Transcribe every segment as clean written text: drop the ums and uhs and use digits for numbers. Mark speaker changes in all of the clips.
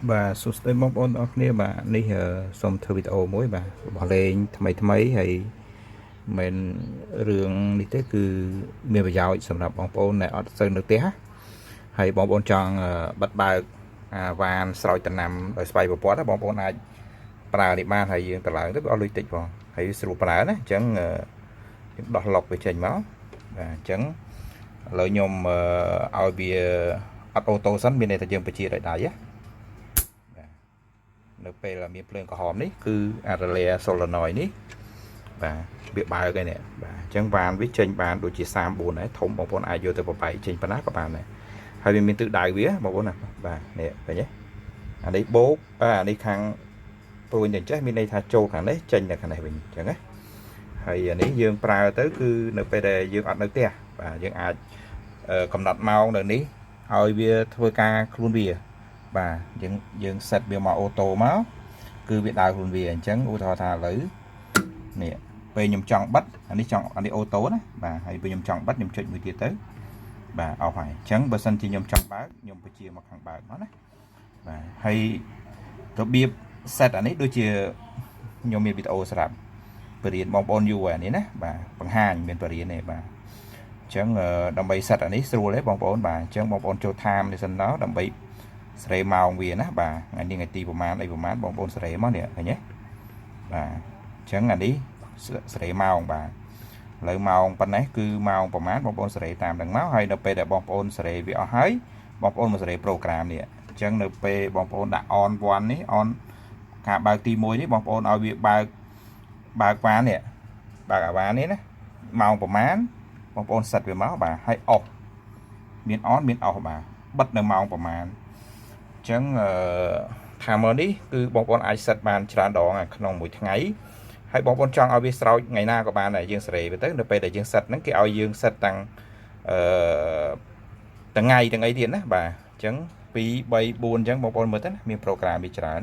Speaker 1: Bà số đây mong ôn ở kia bà đi xong thử video mới bà bỏ lên thay mấy hay mình rường đi tới cứ miền bây giờ sầm lập bóng ôn này ở sơn được té hay bóng ôn tròn bắt bà và sau tuần năm ở spy bộ đó bóng ôn ai bà đi ban hay tờ lại rất lưu tịch vào hay sưu bà đó chẳng đọt lọc về chảy máu và chẳng lợi nhôm ao bia ô tô sẵn bên này ta dương phải chia đại đại áនៅពេលមានភ្លើងក្រហមនេះគឺអារ៉ាឡែសូឡាណយនេះបាទវាបើកឯនេះបាទអញ្ចឹងបានវាចេញបានដូចជា34ដែរធំបងប្អូនអាចយកទៅប្របែកចេញប៉ុណ្ណាក៏បានដែរហើយវាមានទិសដៅវាបងប្អូនណាបាទនេះឃើញទេអានេះបូកអានេះខាងព្រួយតែចេះមានន័យថាចូលខាងនេះចេញទៅខាងនេះវិញអញ្ចឹងណាហើយអានេះយើងប្រើទៅគឺនៅពេលដែលយើងអត់នៅផ្ទះបាទយើងអាចកំណត់ម៉ោងនៅនេះឲ្យវាធ្វើការខ្លួនវាបាទយើងសេតវាមកអូតូមកគឺវាដើរខ្លួនវាអញ្ចឹងឧទាហរណ៍ថាឥឡូវនេះពេលខ្ញុំចង់បិទអានេះអូតូណាបាទហើយពេលខ្ញុំចង់បិទខ្ញុំចុចមួយទៀតទៅបាទអស់ហើយអញ្ចឹងបើសិនជាខ្ញុំចង់បើកខ្ញុំបញ្ជាមកខាងបើកមកណាបាទហើយរបៀបសេតអានេះដូចជាខ្ញុំមានវីដេអូសម្រាប់បរិញ្ញាបងប្អូនយូរអានេះណាបាទបង្ហាញមានបរិញ្ញានេះបាទអញ្ចឹងដើម្បីសេតអានេះស្រួលទេបងប្អូនបាទអញ្ចឹងបងប្អូនចូល time នេះសិនដល់ដើម្បីសេរីម៉ោងវាណាបាទថ្ងៃនេះថ្ងៃទីប្រហែលអីប្រហែលបងប្អូនសេរីមកនេះឃើញទេបាទអញ្ចឹងអានេះសេរីម៉ោងបាទឥឡូវម៉ោងប៉ុណ្ណេះគឺម៉ោងប្រហែលបងប្អូនសេរីតាមនឹងមកហើយនៅពេលដែលបងប្អូនសេរីវាអស់ហើយបងប្អូនមកសេរីប្រូក្រាមនេះអញ្ចឹងនៅពេលបងប្អូនដាក់ on 1នេះ on ការបើកទី1នេះបងប្អូនឲ្យវាបើកវ៉ានេះបើកអាវ៉ានេះណាម៉ោងប្រហែលបងប្អូនសិតវាមកបាទហើយអស់មាន on មានអស់បាទបិទនៅម៉ោងប្រហែលអញ្ចឹងថាមើលនេះគឺបងប្អូនអាចសិតបានច្រើនដងក្នុងមួយថ្ងៃហើយបងប្អូនចង់ឲ្យវាស្រោចថ្ងៃណាក៏បានដែរយើងសេរីទៅនៅពេលដែលយើងសិតហ្នឹងគេឲ្យយើងសិតតាំងថ្ងៃទាំងអីទៀតណាបាទអញ្ចឹង2 3 4អញ្ចឹងបងប្អូនមើលទៅណាមានប្រូក្រាមវាច្រើន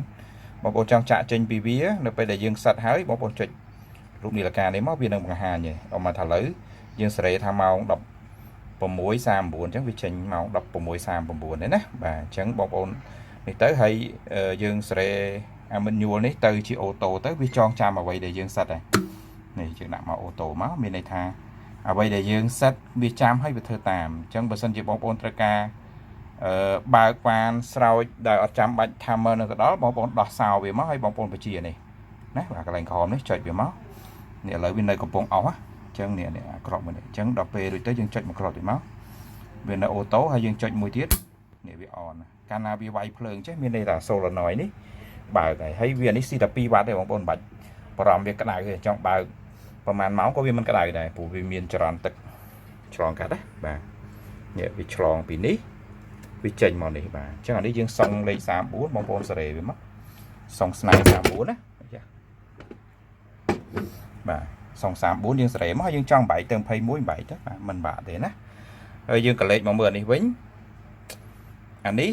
Speaker 1: បងប្អូនចង់ចាក់ចេញពីវានៅពេលដែលយើងសិតហើយបងប្អូនចុចរូបនាឡិកានេះមកវានឹងបង្ហាញទេអមថាឥឡូវយើងសេរីថាម៉ោង6:39អញ្ចឹងវាចេញម៉ោង16:39នេះណាបាទអញ្ចឹងបងប្អូននេះទៅហើយយើងសេរីអាមិនញួលនេះទៅជាអូតូទៅវាចងចាំអ្វីដែលយើងសិតហើយនេះយើងដាក់មកអូតូមកមានន័យថាអ្វីដែលយើងសិតវាចាំហើយវាធ្វើតាមអញ្ចឹងបើសិនជាបងប្អូនត្រូវការបើកវ៉ានស្រោចដោយអត់ចាំបាច់ timer នៅទៅដល់បងប្អូនដោះសោវាមកហើយបងប្អូនបញ្ជានេះណាបាទកន្លែងក្រហមនេះចុចវាមកនេះឥឡូវវានៅកំពុងអស់អញ្ចឹងនេះអាក្របមួយនេះអញ្ចឹងដល់ពេលរួចទៅយើងចុចមួយក្របទៀតមកវានៅអូតូហើយយើងចុចមួយទៀតនេះវាអនកាលណាវាវាយភ្លើងចេះមានន័យថា solenoid នេះបើកហើយវានេះស៊ីតែ2វ៉ាត់ទេបងប្អូនបាច់បារម្ភវាក្តៅទេចង់បើកប្រហែលម៉ោងក៏វាមិនក្តៅដែរព្រោះវាមានចរន្តទឹកឆ្លងកាត់ណាបាទនេះវាឆ្លងពីនេះវាចេញមកនេះបាទអញ្ចឹងអានេះយើងសង់លេខ34បងប្អូនសេរីវាមកសង់ស្នែ34ណាចាបាទសង់34យើងសេរីមកហើយយើងចង់បែកទៅ21បែកទៅបាទមិនបាក់ទេណាហើយយើងក៏លេខមកមើលនេះវិញអានេះ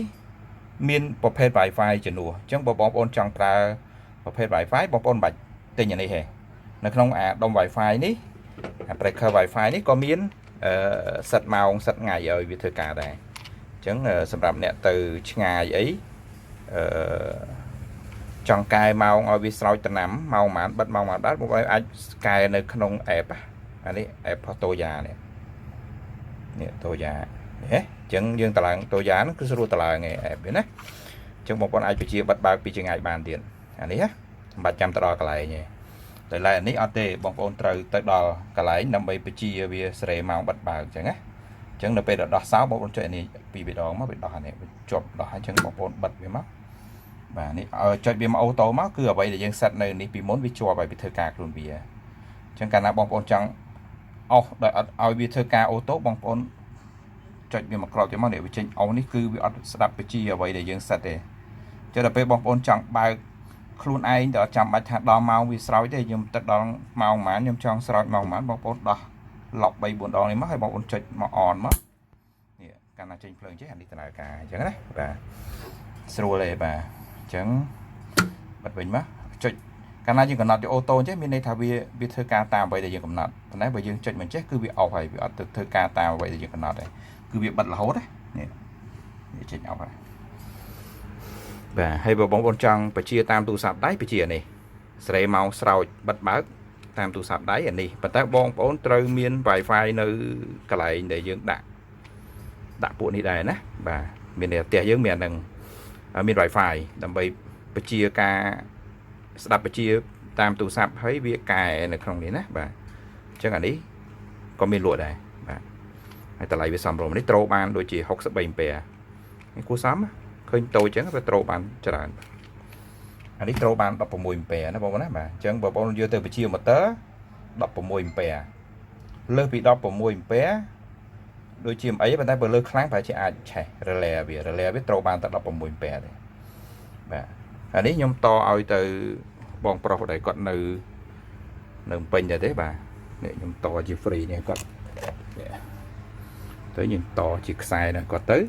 Speaker 1: មានប្រភេទ Wi-Fi ជំនួសអញ្ចឹងបើបងប្អូនចង់ប្រើប្រភេទ Wi-Fi បងប្អូនបាច់ទិញអានេះទេនៅក្នុងអាដុំ Wi-Fi នេះអា breaker Wi-Fi នេះក៏មានសិតម៉ោងសិតថ្ងៃឲ្យវាធ្វើការដែរអញ្ចឹងសម្រាប់អ្នកទៅឆ្ងាយអីចង់កែម៉ោងឲ្យវាស្រោចតំណាំម៉ោងប៉ុន្មានបិទម៉ោងប៉ុន្មានបងប្អូនអាចកែនៅក្នុង app អានេះ app Toya នេះToyaអញ្ចឹងយើងតឡើងតូយ៉ាហ្នឹងគឺស្រួលតឡើងឯងអេបណាអញ្ចឹងបងប្អូនអាចបញ្ជាបិទបើកពីចម្ងាយបានទៀតអានេះណាមិនបាច់ចាំទៅដល់កន្លែងទេតែឡើយអានេះអត់ទេបងប្អូនត្រូវទៅដល់កន្លែងដើម្បីបញ្ជាវាសេរីម៉ោងបិទបើកអញ្ចឹងណាអញ្ចឹងនៅពេលដល់ដោះសោបងប្អូនចុចអានេះពីរដងមកវាដោះអានេះជាប់ដោះអញ្ចឹងបងប្អូនបិទវាមកបាទនេះចុចវាមកអូតូមកគឺអ្វីដែលយើងសេតនៅនេះពីមុនវាជាប់ឲ្យវាធ្វើការខ្លួនវាអញ្ចឹងកាលណាបងប្អូនចង់អស់ដោយអត់ឲ្យវាធ្វើការអូតូបងប្អូនចុចវាមកក្របទៀតមកនេះវាចេញអស់នេះគឺវាអត់ស្ដាប់បញ្ជាអ្វីដែលយើងសិតទេចុះដល់ពេលបងប្អូនចង់បើកខ្លួនឯងទៅអត់ចាំបាច់ថាដល់ម៉ោងវាស្រោចទេខ្ញុំទៅដល់ម៉ោងប៉ុន្មានខ្ញុំចង់ស្រោចម៉ោងប៉ុន្មានបងប្អូនដោះឡុក3 4ដងនេះមកហើយបងប្អូនចុចមកអនមកនេះកាលណាចេញភ្លើងចេះអានេះដំណើរការអញ្ចឹងណាបាទស្រួលទេបាទអញ្ចឹងបិទវិញមកចុចកាលណាយើងកំណត់យកអូតូចេះមានន័យថាវាធ្វើការតាមអ្វីដែលយើងកំណត់ប៉ុន្តែបើយើងចុចមិនចេះគឺវាអស់ហើយវាអត់ទៅធ្វើការតាមអ្វីដែលយើងកំណត់ទេគឺវាបិទរហូតនេះវាចេញអស់ហើយអ và hay vào bóng bóng trăng phải chia tam tu sạp đáy phải chia này sẽ mau sau bật báo tam tu sạp đáy ở này và ta bóng bóng trâu miên wifi nơi cái lại để dưỡng đã bộ này đây nè và miền này tiền dưỡng miền đằng miền wifi đầm bay phải chia ca đập phải chia tam tu sạp thấy việc cài này không đấy nè và chắc là đấy có miền lụa đây và hay ta lại về sầm rồi đấy trâu ban đôi chỉ học sẽ bền bè cú sắm khơi tôi chẳng phải trâu ban cho bạn anh ấy trâu ban đập vào mùi bè nó bao nè mà chẳng vào bao nhiêu từ phải chia một tớ đập vào mùi bè lơ bị đập vào mùi bé đôi chim ấy bàn tay vừa lơ kháng phải chỉ chạy rè biết trâu ban ta đập vào mùi bè này và anh ấy nhom to ao từ bong pro đây còn nữ nữ pin như thế bà để nhom to chỉ free này còn tới nhìn to chỉ sai này còn tới